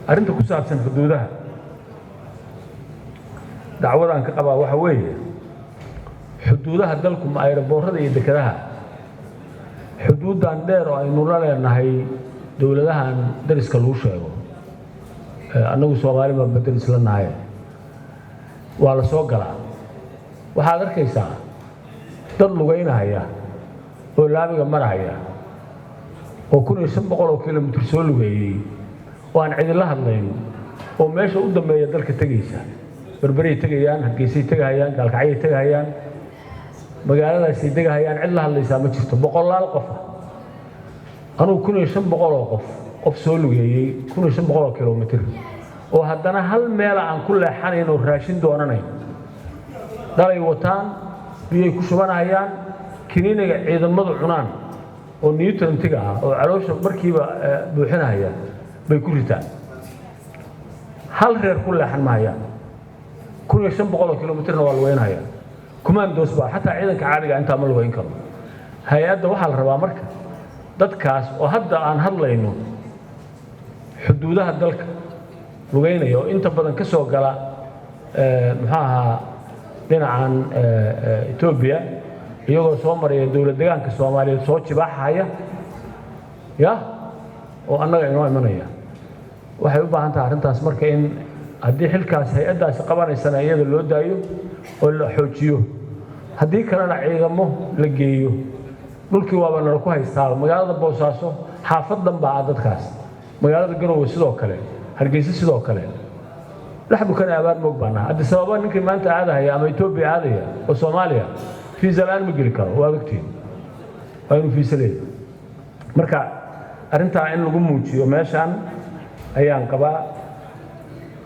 arrinta ku saabsan xuduudaha dacwadan ka qabaa waxa weeye xuduudaha dalku ma ayraboorada iyo dekedaha xuduudan dheer oo aynu la leenahay dowladahan dariska lagu sheego annagu Soomaali ma daris la nahay waa la soo galaa waxaad arkaysaa dad lugeynaya oo laamiga maraya oo 1500 kilomitir soo lugeeyay oo aan cid la hadlayn oo meesha u dambeeya dalka tagaysa بربري تجيان هالجيسي تجيان قال كعية تجيان مجال السي تجيان علا اللي سامع شفت بقول لا القفة أنا كنا يشم بقول قف سولو جاي كنا يشم بقول كيلومتر وهذانا هل ميل عن كل حين وراشين دواناي داري وطن بيكشفنا هيان كنين إذا مضى عنان ونيوتن تجاه وعروش مركبة بوحنا هيان بيكوريتان هل غير كل حين ما هيان كل 500 كيلومتر waa weynaya commandos ba xataa ciidanka caadiga inta ma weyn karo hay'adda waxa la rabaa marka dadkaas oo hadda aan hadlayno xuduudaha dalka lugeynayo inta badan ka soo gala maxaa dhinacan Ethiopia iyagoo soo maraya dawlad deegaanka Soomaaliyeed soo jibaaxaya oo annaga inoo imanaya waxay u baahan tahay arrintaas marka in haddii xilkaas hay'adaas qabanaysan iyada loo daayo oo la xoojiyo haddii kalena ciidamo la geeyo dhulkii waaba la ku haystaa magaalada Boosaaso xaafadan baa dadkaas magaalada Garowe sidoo kale Hargeysa sidoo kale laxbu kana abaar moog baana hadda sababa ninkii maanta aadaya ama Ethiopia aadaya oo Soomaaliya fiisa laan ma geli karo waa waqtiin aynu fiisa leeyahay marka arrinta in lagu muujiyo meeshan ayaan qabaa